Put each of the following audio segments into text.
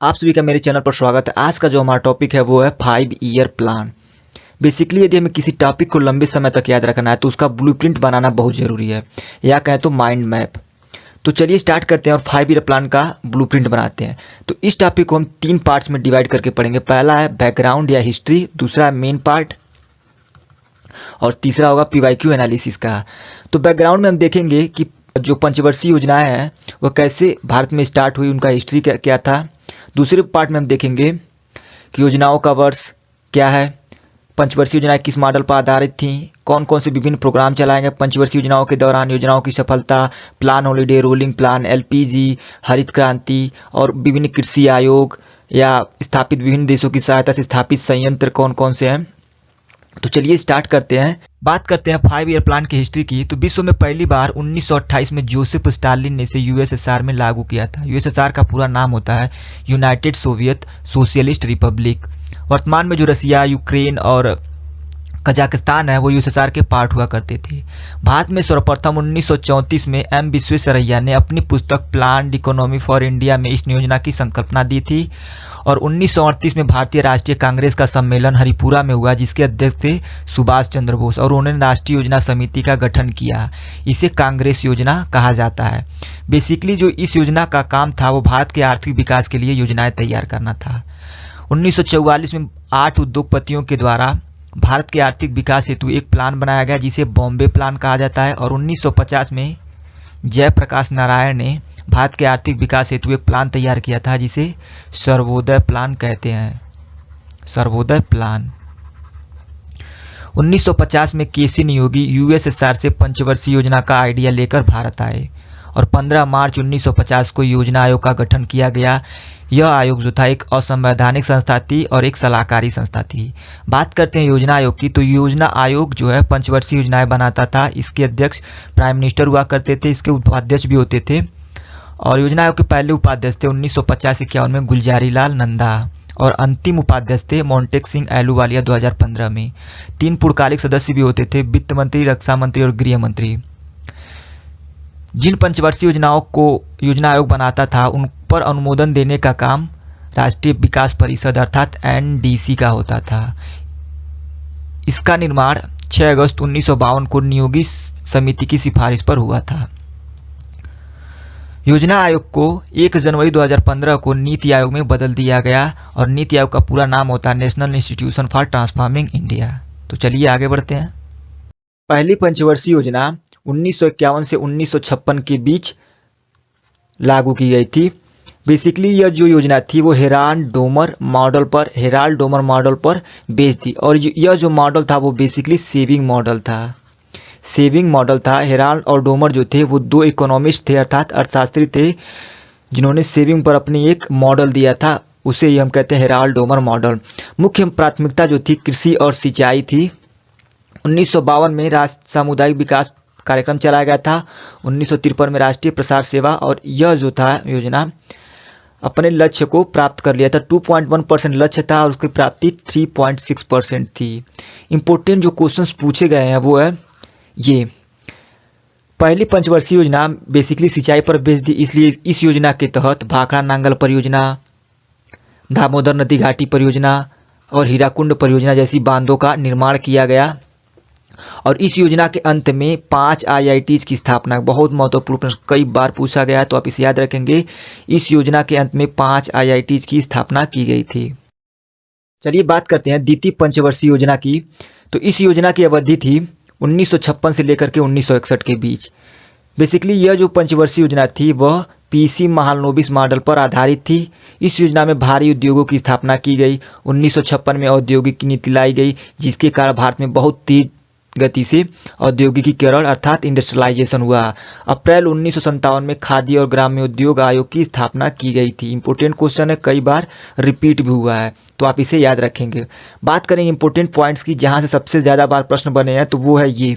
आप सभी का मेरे चैनल पर स्वागत है। आज का जो हमारा टॉपिक है वो है 5 ईयर प्लान। बेसिकली यदि हमें किसी टॉपिक को लंबे समय तक याद रखना है तो उसका ब्लूप्रिंट बनाना बहुत ज़रूरी है, या कहें तो माइंड मैप। तो चलिए स्टार्ट करते हैं और 5 ईयर प्लान का ब्लूप्रिंट बनाते हैं। तो इस टॉपिक को हम 3 पार्ट्स में डिवाइड करके पढ़ेंगे। पहला है बैकग्राउंड या हिस्ट्री, दूसरा है मेन पार्ट और तीसरा होगा पीवाईक्यू एनालिसिस का। तो बैकग्राउंड में हम देखेंगे कि जो पंचवर्षीय योजनाएं हैं वह कैसे भारत में स्टार्ट हुई, उनका हिस्ट्री क्या था। दूसरे पार्ट में हम देखेंगे कि योजनाओं का वर्ष क्या है, पंचवर्षीय योजनाएं किस मॉडल पर आधारित थीं, कौन कौन से विभिन्न प्रोग्राम चलाए गए पंचवर्षीय योजनाओं के दौरान, योजनाओं की सफलता, plan holiday, rolling plan, LPG, हरित क्रांति और विभिन्न कृषि आयोग या स्थापित विभिन्न देशों की सहायता से स्थापित संयंत्र कौन कौन से हैं। तो चलिए स्टार्ट करते हैं। बात करते हैं 5 ईयर प्लान की हिस्ट्री की। तो विश्व में पहली बार 1928 में जोसेफ स्टालिन ने इसे यूएसएसआर में लागू किया था। यूएसएसआर का पूरा नाम होता है यूनाइटेड सोवियत सोशलिस्ट रिपब्लिक। वर्तमान में जो रसिया, यूक्रेन और कजाकिस्तान है वो यूएसएसआर के पार्ट हुआ करते थे। भारत में सर्वप्रथम 1934 में एम विश्वेश्वरैया ने अपनी पुस्तक प्लान्ड इकोनॉमी फॉर इंडिया में इस योजना की संकल्पना दी थी और 1938 में भारतीय राष्ट्रीय कांग्रेस का सम्मेलन हरिपुरा में हुआ, जिसके अध्यक्ष थे सुभाष चंद्र बोस और उन्होंने राष्ट्रीय योजना समिति का गठन किया। इसे कांग्रेस योजना कहा जाता है। बेसिकली जो इस योजना का काम था वो भारत के आर्थिक विकास के लिए योजनाएं तैयार करना था। 1944 में 8 उद्योगपतियों के द्वारा भारत के आर्थिक विकास हेतु एक प्लान बनाया गया जिसे बॉम्बे प्लान कहा जाता है और 1950 में जयप्रकाश नारायण ने भारत के आर्थिक विकास हेतु एक प्लान तैयार किया था जिसे सर्वोदय प्लान कहते हैं। सर्वोदय प्लान 1950 में केसी नियोगी यूएसएसआर से पंचवर्षीय योजना का आइडिया लेकर भारत आए और 15 मार्च 1950 को योजना आयोग का गठन किया गया। यह आयोग जो था एक असंवैधानिक संस्था थी और एक सलाहकारी संस्था थी। बात करते हैं योजना आयोग की। तो योजना आयोग जो है पंचवर्षीय योजनाएं बनाता था। इसके अध्यक्ष प्राइम मिनिस्टर हुआ करते थे, इसके उपाध्यक्ष भी होते थे और योजना आयोग के पहले उपाध्यक्ष थे 1950-51 में गुलजारी लाल नंदा और अंतिम उपाध्यक्ष थे मोन्टेक सिंह एलूवालिया 2015 में। 3 पूर्णकालिक सदस्य भी होते थे, वित्त मंत्री, रक्षा मंत्री और गृह मंत्री। जिन पंचवर्षीय योजनाओं को योजना आयोग बनाता था उन पर अनुमोदन देने का काम राष्ट्रीय विकास परिषद अर्थात एनडीसी का होता था। इसका निर्माण 6 अगस्त 1952 को नियोगी समिति की सिफारिश पर हुआ था। योजना आयोग को 1 जनवरी 2015 को नीति आयोग में बदल दिया गया और नीति आयोग का पूरा नाम होता है national institution for transforming India. तो चलिए आगे बढ़ते हैं। पहली पंचवर्षीय योजना 1951 से 1956 के बीच लागू की गई थी। बेसिकली यह जो योजना थी वो हेराल्ड डोमर मॉडल पर बेस्ड थी और यह जो मॉडल था वो बेसिकली सेविंग मॉडल था। हेराल्ड और डोमर जो थे वो 2 इकोनॉमिस्ट थे अर्थात अर्थशास्त्री थे जिन्होंने सेविंग पर अपनी एक मॉडल दिया था, उसे ही हम कहते हैं हेराल्ड डोमर मॉडल। मुख्य प्राथमिकता जो थी कृषि और सिंचाई थी। 1952 में राष्ट्रीय सामुदायिक विकास कार्यक्रम चलाया गया था। 1953 में राष्ट्रीय प्रसार सेवा और यह जो था योजना अपने लक्ष्य को प्राप्त कर लिया था। 2.1% लक्ष्य था और उसकी प्राप्ति 3.6% थी। इंपोर्टेंट जो क्वेश्चंस पूछे गए हैं वो है ये। पहली पंचवर्षीय योजना बेसिकली सिंचाई पर बेस्ड थी, इसलिए इस योजना के तहत भाखड़ा नांगल परियोजना, दामोदर नदी घाटी परियोजना और हीराकुंड परियोजना जैसी बांधों का निर्माण किया गया। और इस योजना के अंत में 5 IITs की स्थापना, बहुत महत्वपूर्ण प्रश्न कई बार पूछा गया है तो आप इसे याद रखेंगे। इस योजना के अंत में 5 IITs की स्थापना की गई थी। चलिए बात करते हैं द्वितीय पंचवर्षीय योजना की। तो इस योजना की अवधि थी 1956 से लेकर के 1961 के बीच। बेसिकली यह जो पंचवर्षीय योजना थी वह पीसी महालनोबिस मॉडल पर आधारित थी। इस योजना में भारी उद्योगों की स्थापना की गई। 1956 में औद्योगिक नीति लाई गई जिसके कारण भारत में बहुत तेज गति से औद्योगिकीकरण अर्थात इंडस्ट्रियलाइजेशन हुआ। अप्रैल 1957 में खादी और ग्राम्य उद्योग आयोग की स्थापना की गई थी। इंपोर्टेंट क्वेश्चन है, कई बार रिपीट भी हुआ है तो आप इसे याद रखेंगे। बात करें इंपोर्टेंट पॉइंट्स की जहां से सबसे ज्यादा बार प्रश्न बने हैं तो वो है ये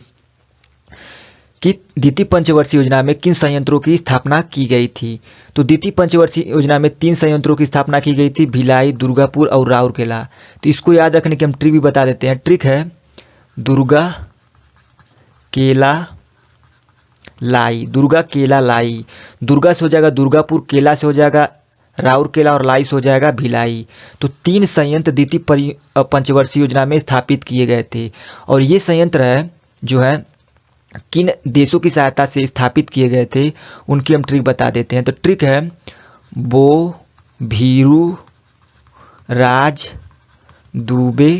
कि द्वितीय पंचवर्षीय योजना में किन संयंत्रों की स्थापना की गई थी। तो द्वितीय पंचवर्षीय योजना में 3 संयंत्रों की स्थापना की गई थी, भिलाई, दुर्गापुर और राउरकेला। तो इसको याद रखने की हम ट्रिक भी बता देते हैं। ट्रिक है दुर्गा केला लाई। दुर्गा केला लाई, दुर्गा से हो जाएगा दुर्गापुर, केला से हो जाएगा राउरकेला और लाइस हो जाएगा भिलाई। तो 3 संयंत्र द्वितीय पंचवर्षीय योजना में स्थापित किए गए थे। और ये संयंत्र है जो है किन देशों की सहायता से स्थापित किए गए थे उनकी हम ट्रिक बता देते हैं। तो ट्रिक है बो, भीरू, राज, दुबे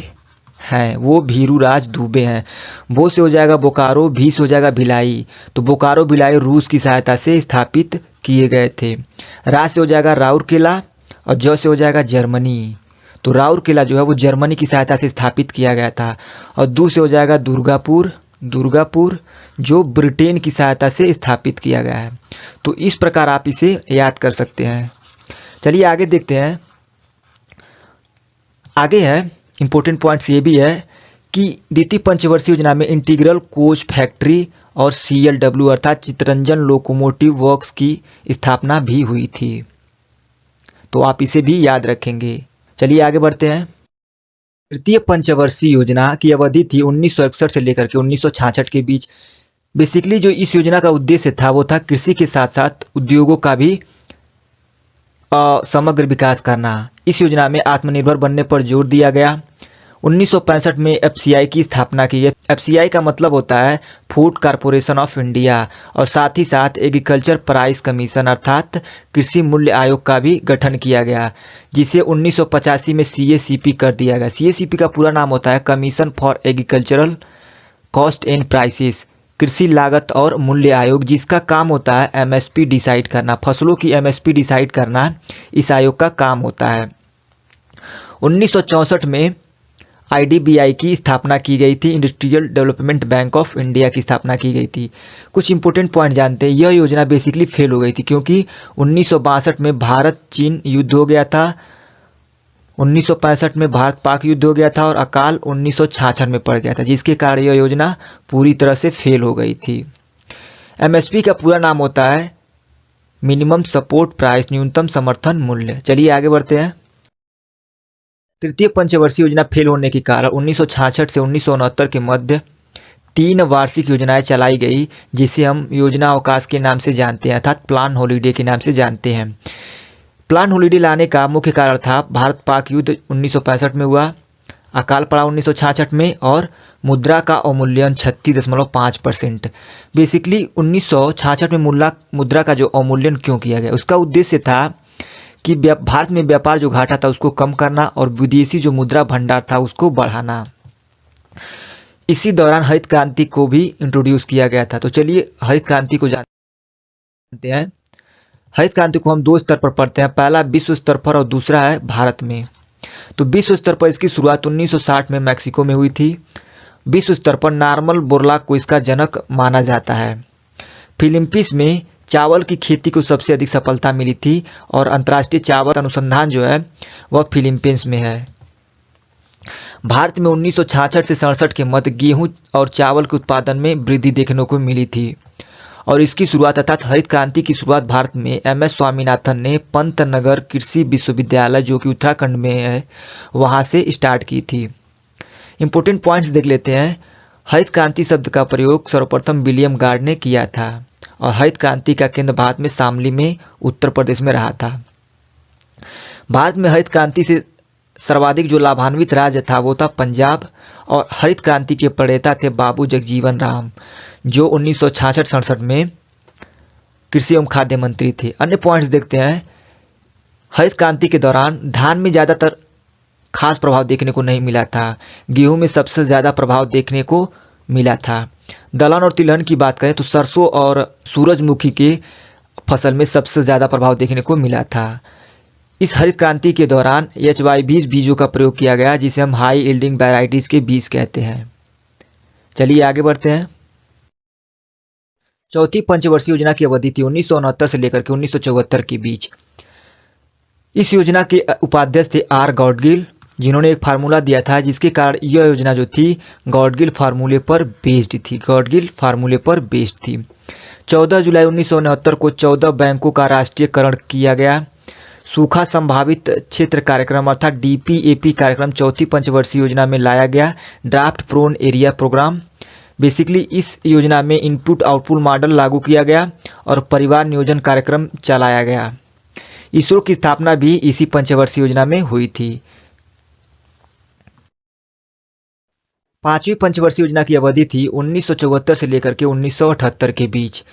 हैं। वो भीरू, राज, दुबे हैं। बो से हो जाएगा बोकारो, भी से हो जाएगा भिलाई। तो बोकारो भिलाई रूस की सहायता से स्थापित किए गए थे। रा से हो जाएगा राउरकेला और ज से हो जाएगा जर्मनी। तो राउरकेला जो है वो जर्मनी की सहायता से स्थापित किया गया था। और दू से हो जाएगा दुर्गापुर, दुर्गापुर जो ब्रिटेन की सहायता से स्थापित किया गया है। तो इस प्रकार आप इसे याद कर सकते हैं। चलिए आगे देखते हैं। आगे है इंपॉर्टेंट पॉइंट्स ये भी है कि द्वितीय पंचवर्षीय योजना में इंटीग्रल कोच फैक्ट्री और CLW अर्थात चितरंजन लोकोमोटिव वर्क्स की स्थापना भी हुई थी। तो आप इसे भी याद रखेंगे। चलिए आगे बढ़ते हैं। तृतीय पंचवर्षीय योजना की अवधि थी 1961 से लेकर के 1966 के बीच। बेसिकली जो इस योजना का उद्देश्य था वो था कृषि के साथ साथ उद्योगों का भी समग्र विकास करना। इस योजना में आत्मनिर्भर बनने पर जोर दिया गया। 1965 में FCI की स्थापना की गई। FCI का मतलब होता है फूड कॉरपोरेशन ऑफ इंडिया। और साथ ही साथ एग्रीकल्चर प्राइस कमीशन अर्थात कृषि मूल्य आयोग का भी गठन किया गया, जिसे 1985 में CACP कर दिया गया। CACP का पूरा नाम होता है commission for agricultural cost and prices, कृषि लागत और मूल्य आयोग, जिसका काम होता है MSP डिसाइड करना, फसलों की MSP डिसाइड करना इस आयोग का काम होता है। 1964 में IDBI की स्थापना की गई थी, industrial development bank of India की स्थापना की गई थी। कुछ इंपॉर्टेंट पॉइंट जानते हैं। यह योजना बेसिकली फेल हो गई थी क्योंकि 1962 में भारत चीन युद्ध हो गया था, 1965 में भारत पाक युद्ध हो गया था और अकाल 1966 में पड़ गया था, जिसके कारण यह योजना पूरी तरह से फेल हो गई थी। MSP का पूरा नाम होता है मिनिमम सपोर्ट प्राइस, न्यूनतम समर्थन मूल्य। चलिए आगे बढ़ते हैं। तृतीय पंचवर्षीय योजना फेल होने के कारण 1966 से 1969 के मध्य 3 वार्षिक योजनाएं चलाई गई, जिसे हम योजना अवकाश के नाम से जानते हैं अर्थात प्लान हॉलीडे के नाम से जानते हैं। प्लान हॉलीडे लाने का मुख्य कारण था भारत पाक युद्ध 1965 में हुआ, अकाल पड़ा 1966 में और मुद्रा का अवमूल्यन 36.5%। बेसिकली 1966 में मुद्रा का जो अवमूल्यन क्यों किया गया, उसका उद्देश्य था कि भारत में व्यापार जो घाटा था उसको कम करना और विदेशी जो मुद्रा भंडार था उसको बढ़ाना। इसी दौरान हरित क्रांति को भी इंट्रोड्यूस किया गया था। तो चलिए हरित क्रांति को जानते हैं। हरित क्रांति को हम 2 स्तर पर पढ़ते हैं, पहला विश्व स्तर पर और दूसरा है भारत में। तो विश्व स्तर पर इसकी शुरुआत 1960 में मैक्सिको में हुई थी। विश्व स्तर पर नॉर्मन बोरलॉग को इसका जनक माना जाता है। फिलीपींस में चावल की खेती को सबसे अधिक सफलता मिली थी और अंतर्राष्ट्रीय चावल अनुसंधान जो है वह फिलीपींस में है। भारत में 1966 से 67 के मध्य गेहूं और चावल के उत्पादन में वृद्धि देखने को मिली थी और इसकी शुरुआत अर्थात हरित क्रांति की शुरुआत भारत में MS स्वामीनाथन ने पंतनगर कृषि विश्वविद्यालय जो कि उत्तराखंड में है वहां से स्टार्ट की थी। इंपॉर्टेंट पॉइंट्स देख लेते हैं। हरित क्रांति शब्द का प्रयोग सर्वप्रथम विलियम गार्ड ने किया था और हरित क्रांति का केंद्र भारत में शामली में उत्तर प्रदेश में रहा था। भारत में हरित क्रांति से सर्वाधिक जो लाभान्वित राज्य था वो था पंजाब और हरित क्रांति के प्रणेता थे बाबू जगजीवन राम जो 1966-67 में कृषि एवं खाद्य मंत्री थे। अन्य पॉइंट्स देखते हैं। हरित क्रांति के दौरान धान में ज़्यादातर खास प्रभाव देखने को नहीं मिला था, गेहूं में सबसे ज़्यादा प्रभाव देखने को मिला था। दलहन और तिलहन की बात करें तो सरसों और सूरजमुखी के फसल में सबसे ज़्यादा प्रभाव देखने को मिला था। इस हरित क्रांति के दौरान HY20 बीजों का प्रयोग किया गया जिसे हम हाई यील्डिंग वैरायटीज़ के बीज कहते हैं। चलिए आगे बढ़ते हैं। चौथी पंचवर्षीय योजना की अवधि थी 1969 से लेकर के 1974 के बीच। इस योजना के उपाध्यक्ष थे R. गॉडगिल, जिन्होंने एक फार्मूला दिया था जिसके कारण यह योजना जो थी गॉडगिल फार्मूले पर बेस्ड थी। 14 जुलाई 1969 को 14 बैंकों का राष्ट्रीयकरण किया गया। सूखा संभावित क्षेत्र कार्यक्रम अर्थात DPAP कार्यक्रम चौथी पंचवर्षीय योजना में लाया गया। Drought prone area programme, basically इस योजना में इनपुट आउटपुट मॉडल लागू किया गया और परिवार नियोजन कार्यक्रम चलाया गया। इसरो की स्थापना भी इसी पंचवर्षीय योजना में हुई थी। 5वीं पंचवर्षीय योजना की अवधि थी 1974 से लेकर के 1978 के बीच।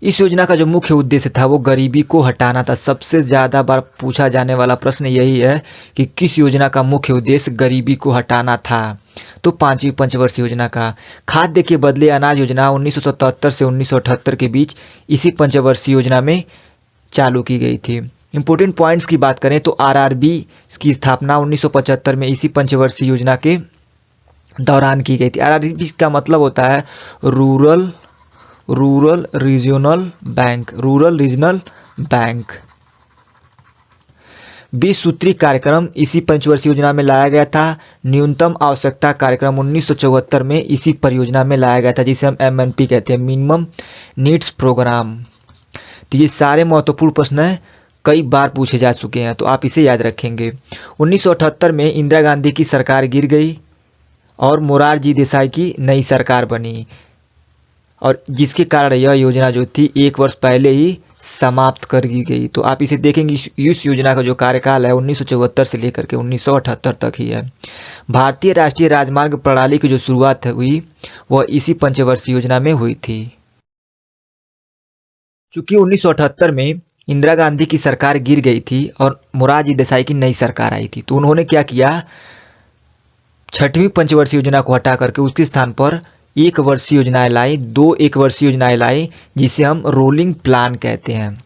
इस योजना का जो मुख्य उद्देश्य था वो गरीबी को हटाना था। सबसे ज़्यादा बार पूछा जाने वाला प्रश्न यही है कि किस योजना का मुख्य उद्देश्य गरीबी को हटाना था। तो 5वीं पंचवर्षीय योजना का। खाद्य के बदले अनाज योजना 1977 से 1978 के बीच इसी पंचवर्षीय योजना में चालू की गई थी। इंपोर्टेंट पॉइंट्स की बात करें तो आरआरबी की स्थापना 1975 में इसी पंचवर्षीय योजना के दौरान की गई थी। आरआरबी का मतलब होता है रूरल रीजनल बैंक। 20 सूत्री कार्यक्रम इसी पंचवर्षीय योजना में लाया गया था। न्यूनतम आवश्यकता कार्यक्रम 1974 में इसी परियोजना में लाया गया था, जिसे हम MNP कहते हैं, मिनिमम नीड्स प्रोग्राम। तो ये सारे महत्वपूर्ण प्रश्न हैं, कई बार पूछे जा चुके हैं, तो आप इसे याद रखेंगे। 1978 में इंदिरा गांधी की सरकार गिर गई और मोरारजी देसाई की नई सरकार बनी, और जिसके कारण यह योजना जो थी 1 वर्ष पहले ही समाप्त कर दी गई। तो आप इसे देखेंगे, इस योजना का जो कार्यकाल है 1974 से लेकर के 1978 तक ही है। भारतीय राष्ट्रीय राजमार्ग प्रणाली की जो शुरुआत हुई वह इसी पंचवर्षीय योजना में हुई थी। चूंकि 1978 में इंदिरा गांधी की सरकार गिर गई थी और मोरारजी देसाई की नई सरकार आई थी, तो उन्होंने क्या किया, 6वीं पंचवर्षीय योजना को हटा करके उसके स्थान पर 1 वर्षीय योजनाएं लाई, 2 1 वर्षीय योजनाएं लाई, जिसे हम रोलिंग प्लान कहते हैं।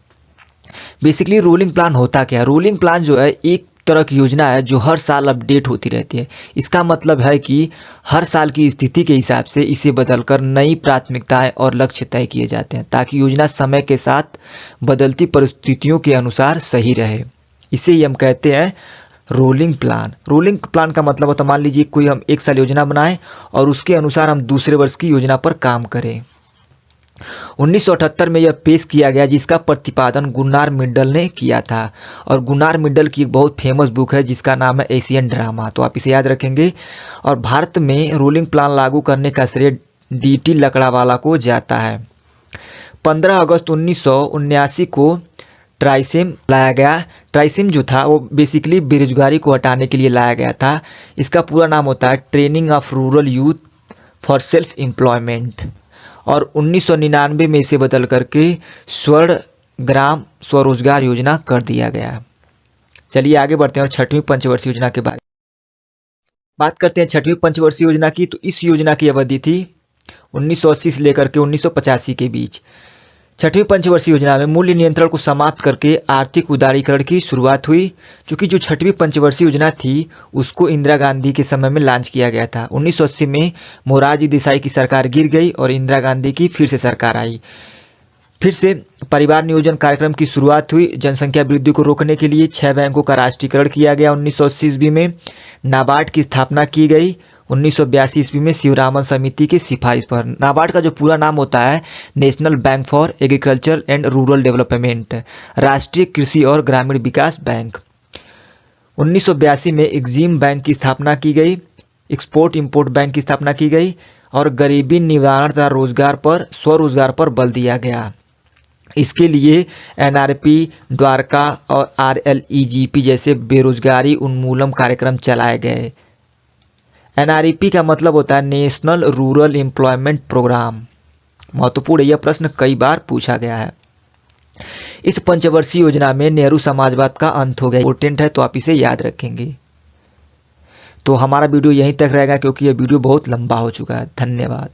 बेसिकली रोलिंग प्लान होता क्या है? रोलिंग प्लान जो है एक तरह की योजना है जो हर साल अपडेट होती रहती है। इसका मतलब है कि हर साल की स्थिति के हिसाब से इसे बदलकर नई प्राथमिकताएं और लक्ष्य तय किए जाते हैं, ताकि योजना समय के साथ बदलती परिस्थितियों के अनुसार सही रहे। इसे ही हम कहते हैं रोलिंग प्लान। रोलिंग प्लान का मतलब होता है, मान लीजिए कोई हम 1 साल योजना बनाएं और उसके अनुसार हम दूसरे वर्ष की योजना पर काम करें। 1978 में यह पेश किया गया, जिसका प्रतिपादन गुन्नार मिड्डल ने किया था, और गुन्नार मिड्डल की एक बहुत फेमस बुक है जिसका नाम है एशियन ड्रामा, तो आप इसे याद रखेंगे। और भारत में रोलिंग प्लान लागू करने का श्रेय DT लकड़ावाला को जाता है। 15 अगस्त 1979 को ट्राइसेम लाया गया। ट्राइसेम जो था वो बेसिकली बेरोजगारी को हटाने के लिए लाया गया था। इसका पूरा नाम होता है training of rural youth for self employment, और 1999 में इसे बदल करके स्वर्ण ग्राम स्वरोजगार योजना कर दिया गया। चलिए आगे बढ़ते हैं और 6वीं पंचवर्षीय योजना के बारे में बात करते हैं। 6वीं पंचवर्षीय योजना की, तो इस योजना की अवधि थी 1980 से लेकर के 1985 के बीच। 6वीं पंचवर्षीय योजना में मूल्य नियंत्रण को समाप्त करके आर्थिक उदारीकरण की शुरुआत हुई। क्योंकि जो 6वीं पंचवर्षीय योजना थी उसको इंदिरा गांधी के समय में लॉन्च किया गया था। 1980 में मोरारजी देसाई की सरकार गिर गई और इंदिरा गांधी की फिर से सरकार आई। फिर से परिवार नियोजन कार्यक्रम की शुरुआत हुई। जनसंख्या वृद्धि को रोकने के लिए 6 बैंकों का राष्ट्रीयकरण किया गया। 1980 ईस्वी में नाबार्ड की स्थापना की गई। 1982 ईस्वी में शिवरामन समिति की सिफारिश पर। नाबार्ड का जो पूरा नाम होता है national bank for agriculture and rural development, राष्ट्रीय कृषि और ग्रामीण विकास बैंक। 1982 में एक्जिम बैंक की स्थापना की गई, एक्सपोर्ट इंपोर्ट बैंक की स्थापना की गई, और गरीबी निवारण तथा स्वरोजगार पर बल दिया गया। इसके लिए NRP, द्वारका और RLEGP जैसे बेरोजगारी उन्मूलन कार्यक्रम चलाए गए। NREP का मतलब होता है नेशनल रूरल एम्प्लॉयमेंट प्रोग्राम। महत्वपूर्ण यह प्रश्न कई बार पूछा गया है। इस पंचवर्षीय योजना में नेहरू समाजवाद का अंत हो गया। इंपॉर्टेंट है, तो आप इसे याद रखेंगे। तो हमारा वीडियो यहीं तक रहेगा क्योंकि यह वीडियो बहुत लंबा हो चुका है। धन्यवाद।